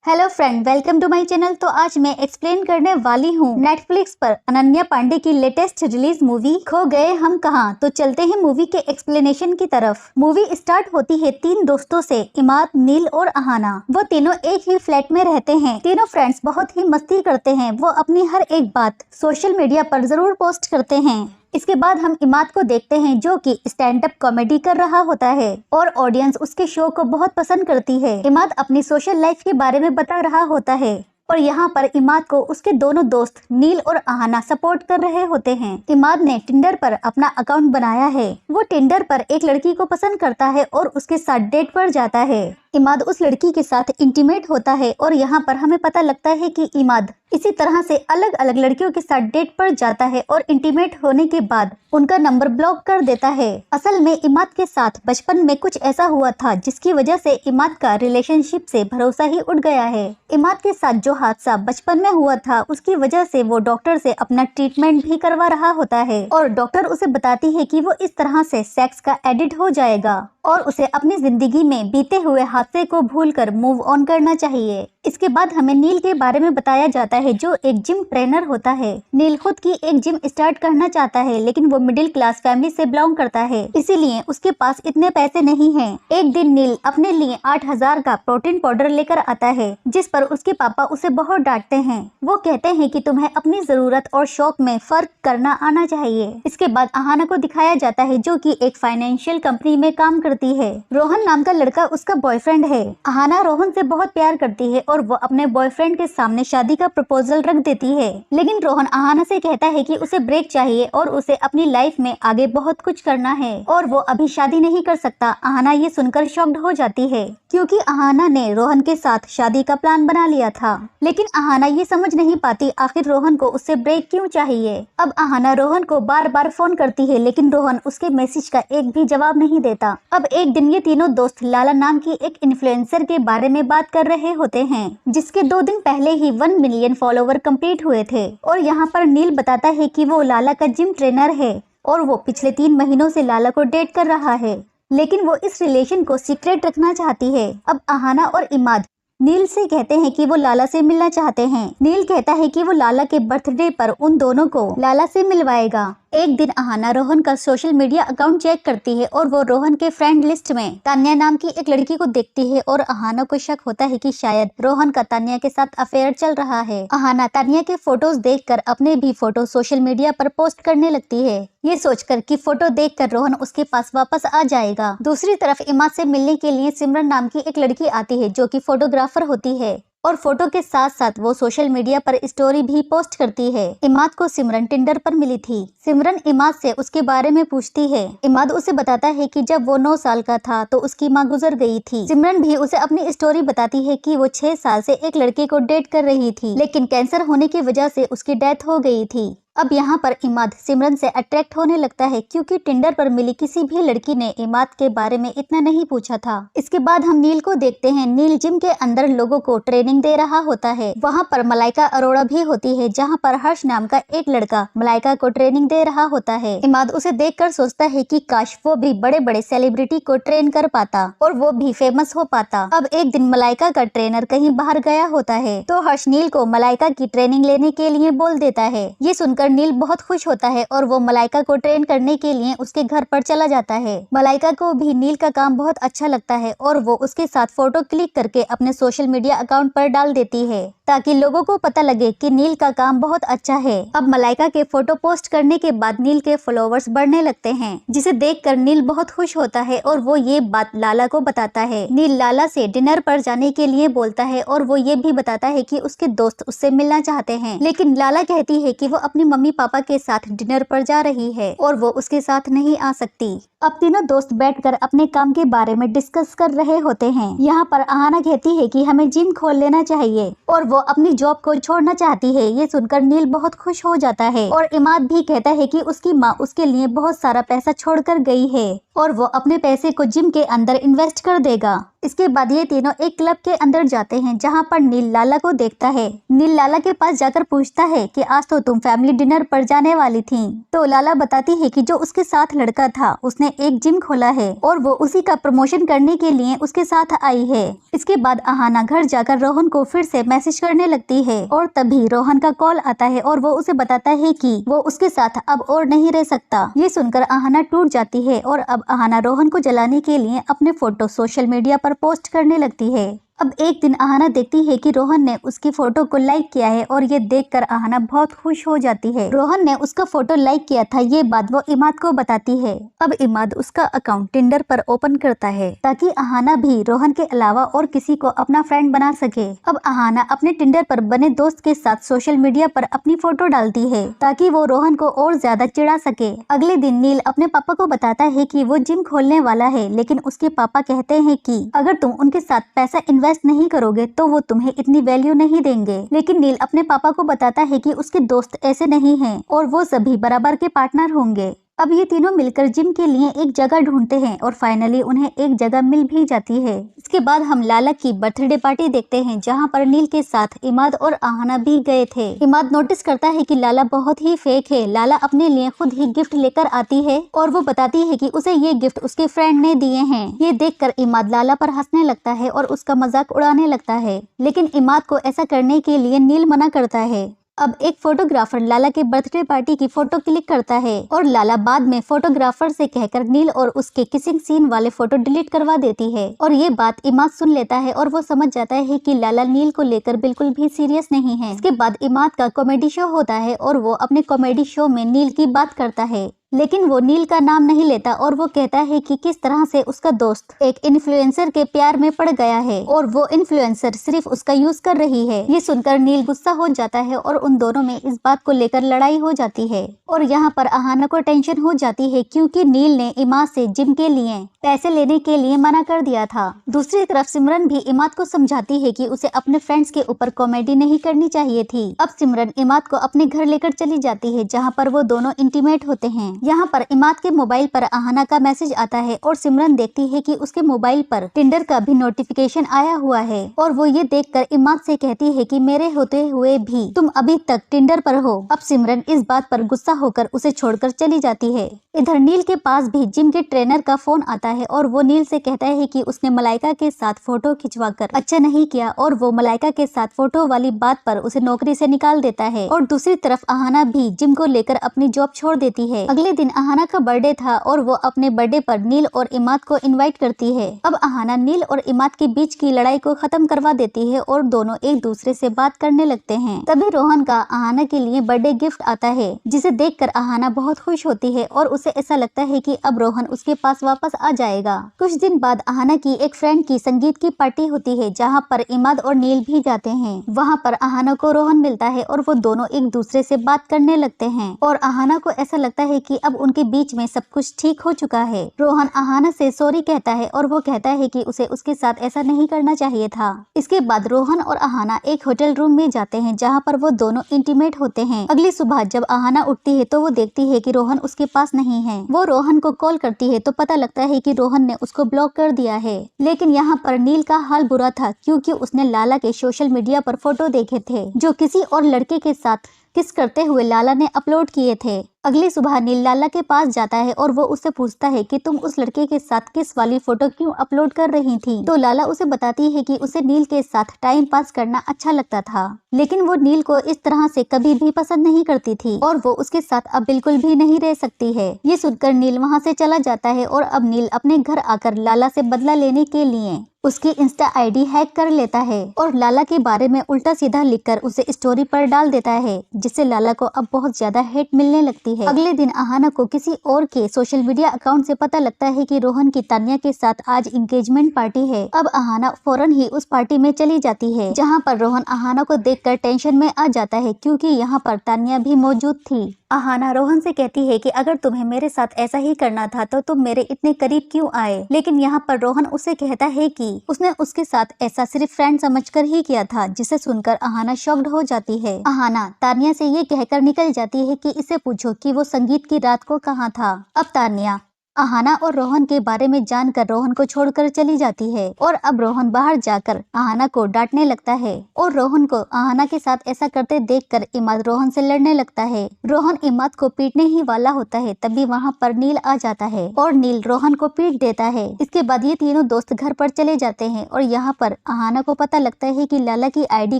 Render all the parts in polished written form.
Hello friend, welcome to my channel. तो आज मैं एक्सप्लेन करने वाली हूँ नेटफ्लिक्स पर अनन्या पांडे की लेटेस्ट रिलीज मूवी खो गए हम कहाँ। तो चलते हैं मूवी के एक्सप्लेनेशन की तरफ। मूवी स्टार्ट होती है तीन दोस्तों से, इमाद, नील और अहाना। वो तीनों एक ही फ्लैट में रहते हैं। तीनों फ्रेंड्स बहुत ही मस्ती करते हैं। वो अपनी हर एक बात सोशल मीडिया पर जरूर पोस्ट करते हैं। इसके बाद हम इमाद को देखते हैं जो कि स्टैंड अप कॉमेडी कर रहा होता है और ऑडियंस उसके शो को बहुत पसंद करती है। इमाद अपनी सोशल लाइफ के बारे में बता रहा होता है और यहाँ पर इमाद को उसके दोनों दोस्त नील और अहाना सपोर्ट कर रहे होते हैं। इमाद ने टिंडर पर अपना अकाउंट बनाया है। वो टिंडर पर एक लड़की को पसंद करता है और उसके साथ डेट पर जाता है। इमाद उस लड़की के साथ इंटीमेट होता है और यहाँ पर हमें पता लगता है कि इमाद इसी तरह से अलग अलग लड़कियों के साथ डेट पर जाता है और इंटीमेट होने के बाद उनका नंबर ब्लॉक कर देता है। असल में इमाद के साथ बचपन में कुछ ऐसा हुआ था जिसकी वजह से इमाद का रिलेशनशिप से भरोसा ही उठ गया है। इमाद के साथ जो हादसा बचपन में हुआ था उसकी वजह से वो डॉक्टर से अपना ट्रीटमेंट भी करवा रहा होता है और डॉक्टर उसे बताती है कि वो इस तरह से सेक्स का एडिक्ट हो जाएगा और उसे अपनी जिंदगी में बीते हुए हादसे को भूलकर मूव ऑन करना चाहिए। इसके बाद हमें नील के बारे में बताया जाता है जो एक जिम ट्रेनर होता है। नील खुद की एक जिम स्टार्ट करना चाहता है लेकिन वो मिडिल क्लास फैमिली से बिलोंग करता है, इसीलिए उसके पास इतने पैसे नहीं हैं। एक दिन नील अपने लिए 8,000 का प्रोटीन पाउडर लेकर आता है जिस पर उसके पापा उसे बहुत डांटते हैं। वो कहते हैं कि तुम्हें अपनी जरूरत और शौक में फर्क करना आना चाहिए। इसके बाद अहाना को दिखाया जाता है जो कि एक फाइनेंशियल कंपनी में काम करती है। रोहन नाम का लड़का उसका बॉयफ्रेंड है। अहाना रोहन से बहुत प्यार करती है और वो अपने बॉयफ्रेंड के सामने शादी का प्रपोजल रख देती है, लेकिन रोहन अहाना से कहता है कि उसे ब्रेक चाहिए और उसे अपनी लाइफ में आगे बहुत कुछ करना है और वो अभी शादी नहीं कर सकता। अहाना ये सुनकर शॉक्ड हो जाती है क्योंकि अहाना ने रोहन के साथ शादी का प्लान बना लिया था, लेकिन अहाना ये समझ नहीं पाती आखिर रोहन को उससे ब्रेक क्यों चाहिए। अब अहाना रोहन को बार बार फोन करती है लेकिन रोहन उसके मैसेज का एक भी जवाब नहीं देता। अब एक दिन ये तीनों दोस्त लाला नाम की एक इन्फ्लुएंसर के बारे में बात कर रहे होते हैं जिसके 2 दिन पहले ही 1 मिलियन फॉलोवर कंप्लीट हुए थे और यहाँ पर नील बताता है कि वो लाला का जिम ट्रेनर है और वो पिछले 3 महीनों से लाला को डेट कर रहा है, लेकिन वो इस रिलेशन को सीक्रेट रखना चाहती है। अब अहाना और इमाद नील से कहते हैं कि वो लाला से मिलना चाहते हैं। नील कहता है कि वो लाला के बर्थडे पर उन दोनों को लाला से मिलवाएगा। एक दिन अहाना रोहन का सोशल मीडिया अकाउंट चेक करती है और वो रोहन के फ्रेंड लिस्ट में तान्या नाम की एक लड़की को देखती है और अहाना को शक होता है कि शायद रोहन का तान्या के साथ अफेयर चल रहा है। अहाना तान्या के फोटोज देखकर अपने भी फोटो सोशल मीडिया पर पोस्ट करने लगती है, ये सोचकर कि फोटो देखकर रोहन उसके पास वापस आ जाएगा। दूसरी तरफ इमाद से मिलने के लिए सिमरन नाम की एक लड़की आती है जो कि फोटोग्राफर होती है और फोटो के साथ साथ वो सोशल मीडिया पर स्टोरी भी पोस्ट करती है। इमाद को सिमरन टिंडर पर मिली थी। सिमरन इमाद से उसके बारे में पूछती है। इमाद उसे बताता है कि जब वो 9 साल का था तो उसकी माँ गुजर गई थी। सिमरन भी उसे अपनी स्टोरी बताती है कि वो 6 साल से एक लड़के को डेट कर रही थी लेकिन कैंसर होने की वजह से उसकी डेथ हो गई थी। अब यहाँ पर इमाद सिमरन से अट्रैक्ट होने लगता है क्योंकि टिंडर पर मिली किसी भी लड़की ने इमाद के बारे में इतना नहीं पूछा था। इसके बाद हम नील को देखते हैं। नील जिम के अंदर लोगों को ट्रेनिंग दे रहा होता है। वहाँ पर मलाइका अरोड़ा भी होती है जहाँ पर हर्ष नाम का एक लड़का मलाइका को ट्रेनिंग दे रहा होता है। इमाद उसे देखकर सोचता है कि काश वो भी बड़े बड़े सेलिब्रिटी को ट्रेन कर पाता और वो भी फेमस हो पाता। अब एक दिन मलाइका का ट्रेनर कहीं बाहर गया होता है तो हर्ष नील को मलाइका की ट्रेनिंग लेने के लिए बोल देता है। ये सुनकर नील बहुत खुश होता है और वो मलाइका को ट्रेन करने के लिए उसके घर पर चला जाता है। मलाइका को भी नील का काम बहुत अच्छा लगता है और वो उसके साथ फोटो क्लिक करके अपने सोशल मीडिया अकाउंट पर डाल देती है ताकि लोगों को पता लगे कि नील का काम बहुत अच्छा है। अब मलाइका के फोटो पोस्ट करने के बाद नील के फॉलोवर्स बढ़ने लगते हैं जिसे देखकर नील बहुत खुश होता है और वो ये बात लाला को बताता है। नील लाला से डिनर पर जाने के लिए बोलता है और वो ये भी बताता है कि उसके दोस्त उससे मिलना चाहते हैं, लेकिन लाला कहती है कि वो अपनी मम्मी पापा के साथ डिनर पर जा रही है और वो उसके साथ नहीं आ सकती। अब तीनों दोस्त बैठकर अपने काम के बारे में डिस्कस कर रहे होते हैं। यहाँ पर अहाना कहती है कि हमें जिम खोल लेना चाहिए और वो अपनी जॉब को छोड़ना चाहती है। ये सुनकर नील बहुत खुश हो जाता है और इमाद भी कहता है कि उसकी माँ उसके लिए बहुत सारा पैसा छोड़कर गई है और वो अपने पैसे को जिम के अंदर इन्वेस्ट कर देगा। इसके बाद ये तीनों एक क्लब के अंदर जाते हैं जहाँ पर नील लाला को देखता है। नील लाला के पास जाकर पूछता है कि आज तो तुम फैमिली डिनर पर जाने वाली थी। तो लाला बताती है कि जो उसके साथ लड़का था उसने एक जिम खोला है और वो उसी का प्रमोशन करने के लिए उसके साथ आई है। इसके बाद अहाना घर जाकर रोहन को फिर से मैसेज करने लगती है और तभी रोहन का कॉल आता है और वो उसे बताता है कि वो उसके साथ अब और नहीं रह सकता। ये सुनकर अहाना टूट जाती है और अब अहाना रोहन को जलाने के लिए अपने फोटो सोशल मीडिया पर पोस्ट करने लगती है। अब एक दिन अहाना देखती है कि रोहन ने उसकी फोटो को लाइक किया है और ये देखकर अहाना बहुत खुश हो जाती है। रोहन ने उसका फोटो लाइक किया था, ये बात वो इमाद को बताती है। अब इमाद उसका अकाउंट टिंडर पर ओपन करता है ताकि अहाना भी रोहन के अलावा और किसी को अपना फ्रेंड बना सके। अब अहाना अपने टिंडर पर बने दोस्त के साथ सोशल मीडिया पर अपनी फोटो डालती है ताकि वो रोहन को और ज्यादा चिढ़ा सके। अगले दिन नील अपने पापा को बताता है कि वो जिम खोलने वाला है, लेकिन उसके पापा कहते हैं कि अगर तुम उनके साथ पैसा इन्वेस्ट नहीं करोगे तो वो तुम्हें इतनी वैल्यू नहीं देंगे। लेकिन नील अपने पापा को बताता है कि उसके दोस्त ऐसे नहीं हैं और वो सभी बराबर के पार्टनर होंगे। अब ये तीनों मिलकर जिम के लिए एक जगह ढूंढते हैं और फाइनली उन्हें एक जगह मिल भी जाती है। इसके बाद हम लाला की बर्थडे पार्टी देखते हैं जहां पर नील के साथ इमाद और अहाना भी गए थे। इमाद नोटिस करता है कि लाला बहुत ही फेक है। लाला अपने लिए खुद ही गिफ्ट लेकर आती है और वो बताती है कि उसे ये गिफ्ट उसके फ्रेंड ने दिए हैं। ये देखकर इमाद लाला पर हंसने लगता है और उसका मजाक उड़ाने लगता है, लेकिन इमाद को ऐसा करने के लिए नील मना करता है। अब एक फोटोग्राफर लाला के बर्थडे पार्टी की फोटो क्लिक करता है और लाला बाद में फोटोग्राफर से कहकर नील और उसके किसिंग सीन वाले फोटो डिलीट करवा देती है। और ये बात इमाद सुन लेता है और वो समझ जाता है कि लाला नील को लेकर बिल्कुल भी सीरियस नहीं है। इसके बाद इमाद का कॉमेडी शो होता है और वो अपने कॉमेडी शो में नील की बात करता है, लेकिन वो नील का नाम नहीं लेता और वो कहता है कि किस तरह से उसका दोस्त एक इन्फ्लुएंसर के प्यार में पड़ गया है और वो इन्फ्लुएंसर सिर्फ उसका यूज कर रही है। ये सुनकर नील गुस्सा हो जाता है और उन दोनों में इस बात को लेकर लड़ाई हो जाती है। और यहाँ पर अहाना को टेंशन हो जाती है क्योंकि नील ने इमाद से जिम के लिए पैसे लेने के लिए मना कर दिया था। दूसरी तरफ सिमरन भी इमाद को समझाती है कि उसे अपने फ्रेंड्स के ऊपर कॉमेडी नहीं करनी चाहिए थी। अब सिमरन इमाद को अपने घर लेकर चली जाती है जहाँ पर वो दोनों इंटीमेट होते हैं। यहाँ पर इमाद के मोबाइल पर अहाना का मैसेज आता है और सिमरन देखती है कि उसके मोबाइल पर टिंडर का भी नोटिफिकेशन आया हुआ है और वो ये देखकर इमाद से कहती है कि मेरे होते हुए भी तुम अभी तक टिंडर पर हो। अब सिमरन इस बात पर गुस्सा होकर उसे छोड़कर चली जाती है। इधर नील के पास भी जिम के ट्रेनर का फोन आता है और वो नील से कहता है कि उसने मलाइका के साथ फोटो खिंचवाकर अच्छा नहीं किया और वो मलाइका के साथ फोटो वाली बात पर उसे नौकरी से निकाल देता है। और दूसरी तरफ अहाना भी जिम को लेकर अपनी जॉब छोड़ देती है। अगले दिन अहाना का बर्थडे था और वो अपने बर्थडे पर नील और इमाद को इनवाइट करती है। अब अहाना नील और इमाद के बीच की लड़ाई को खत्म करवा देती है और दोनों एक दूसरे से बात करने लगते हैं। तभी रोहन का अहाना के लिए बर्थडे गिफ्ट आता है जिसे देखकर अहाना बहुत खुश होती है और उसे ऐसा लगता है कि अब रोहन उसके पास वापस आ जाएगा। कुछ दिन बाद अहाना की एक फ्रेंड की संगीत की पार्टी होती है जहाँ पर इमाद और नील भी जाते हैं। वहाँ पर अहाना को रोहन मिलता है और वो दोनों एक दूसरे से बात करने लगते हैं और अहाना को ऐसा लगता है कि अब उनके बीच में सब कुछ ठीक हो चुका है। रोहन अहाना से सॉरी कहता है और वो कहता है कि उसे उसके साथ ऐसा नहीं करना चाहिए था। इसके बाद रोहन और अहाना एक होटल रूम में जाते हैं जहाँ पर वो दोनों इंटीमेट होते हैं। अगली सुबह जब अहाना उठती है तो वो देखती है कि रोहन उसके पास नहीं है। वो रोहन को कॉल करती है तो पता लगता है कि रोहन ने उसको ब्लॉक कर दिया है। लेकिन यहाँ पर नील का हाल बुरा था क्योंकि उसने लाला के सोशल मीडिया पर फोटो देखे थे जो किसी और लड़के के साथ किस करते हुए लाला ने अपलोड किए थे। अगली सुबह नील लाला के पास जाता है और वो उससे पूछता है कि तुम उस लड़के के साथ किस वाली फोटो क्यों अपलोड कर रही थी। तो लाला उसे बताती है कि उसे नील के साथ टाइम पास करना अच्छा लगता था, लेकिन वो नील को इस तरह से कभी भी पसंद नहीं करती थी और वो उसके साथ अब बिल्कुल भी नहीं रह सकती है। ये सुनकर नील वहाँ से चला जाता है और अब नील अपने घर आकर लाला से बदला लेने के लिए उसकी इंस्टा आईडी हैक कर लेता है और लाला के बारे में उल्टा सीधा लिखकर उसे स्टोरी पर डाल देता है, जिससे लाला को अब बहुत ज्यादा हेट मिलने लगती है। अगले दिन अहाना को किसी और के सोशल मीडिया अकाउंट से पता लगता है कि रोहन की तान्या के साथ आज एंगेजमेंट पार्टी है। अब अहाना फौरन ही उस पार्टी में चली जाती है जहाँ पर रोहन अहाना को देखकर टेंशन में आ जाता है क्योंकि यहाँ पर तान्या भी मौजूद थी। अहाना रोहन से कहती है कि अगर तुम्हें मेरे साथ ऐसा ही करना था तो तुम मेरे इतने करीब क्यों आए। लेकिन यहाँ पर रोहन उसे कहता है कि उसने उसके साथ ऐसा सिर्फ फ्रेंड समझकर ही किया था, जिसे सुनकर अहाना शॉक्ड हो जाती है। अहाना तान्या से ये कहकर निकल जाती है कि इसे पूछो कि वो संगीत की रात को कहाँ था। अब तान्या अहाना और रोहन के बारे में जानकर रोहन को छोड़कर चली जाती है और अब रोहन बाहर जाकर अहाना को डांटने लगता है और रोहन को अहाना के साथ ऐसा करते देखकर इमाद रोहन से लड़ने लगता है। रोहन इमाद को पीटने ही वाला होता है तभी वहाँ पर नील आ जाता है और नील रोहन को पीट देता है। इसके बाद ये तीनों दोस्त घर पर चले जाते हैं और यहाँ पर अहाना को पता लगता है कि लाला की आईडी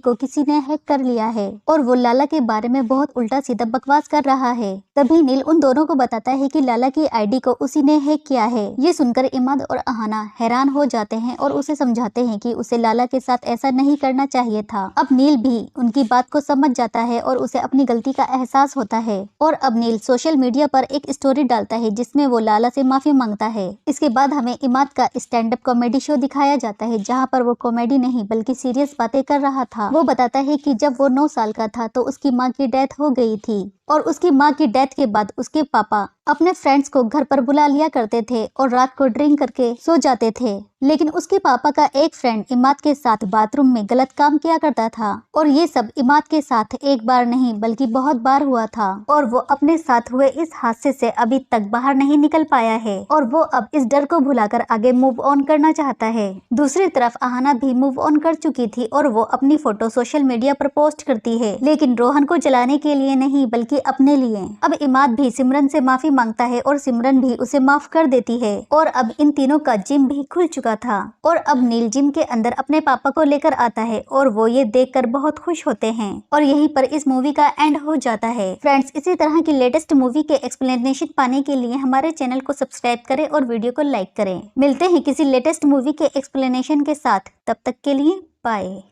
को किसी ने हैक कर लिया है और वो लाला के बारे में बहुत उल्टा सीधा बकवास कर रहा है। तभी नील उन दोनों को बताता है कि लाला की आईडी को उसी ने हैक किया है। ये सुनकर इमाद और अहाना हैरान हो जाते हैं और उसे समझाते हैं कि उसे लाला के साथ ऐसा नहीं करना चाहिए था। अब नील भी उनकी बात को समझ जाता है और उसे अपनी गलती का एहसास होता है और अब नील सोशल मीडिया पर एक स्टोरी डालता है जिसमें वो लाला से माफी मांगता है। इसके बाद हमें इमाद का स्टैंड अप कॉमेडी शो दिखाया जाता है जहाँ पर वो कॉमेडी नहीं बल्कि सीरियस बातें कर रहा था। वो बताता है कि जब वो 9 साल का था तो उसकी माँ की डेथ हो गई थी और उसकी माँ की डेथ के बाद उसके पापा अपने फ्रेंड्स को घर पर बुला लिया करते थे और रात को ड्रिंक करके सो जाते थे। लेकिन उसके पापा का एक फ्रेंड इमाद के साथ बाथरूम में गलत काम किया करता था और ये सब इमाद के साथ एक बार नहीं बल्कि बहुत बार हुआ था और वो अपने साथ हुए इस हादसे से अभी तक बाहर नहीं निकल पाया है और वो अब इस डर को भुलाकर आगे मूव ऑन करना चाहता है। दूसरी तरफ अहाना भी मूव ऑन कर चुकी थी और वो अपनी फोटो सोशल मीडिया पर पोस्ट करती है लेकिन रोहन को जलाने के लिए नहीं बल्कि अपने लिए। अब इमाद भी सिमरन से माफी मांगता है और सिमरन भी उसे माफ कर देती है और अब इन तीनों का जिम भी खुल चुका था और अब नील जिम के अंदर अपने पापा को लेकर आता है और वो ये देखकर बहुत खुश होते हैं और यहीं पर इस मूवी का एंड हो जाता है। फ्रेंड्स, इसी तरह की लेटेस्ट मूवी के एक्सप्लेनेशन पाने के लिए हमारे चैनल को सब्सक्राइब करें और वीडियो को लाइक करें। मिलते हैं किसी लेटेस्ट मूवी के एक्सप्लेनेशन के साथ, तब तक के लिए बाय।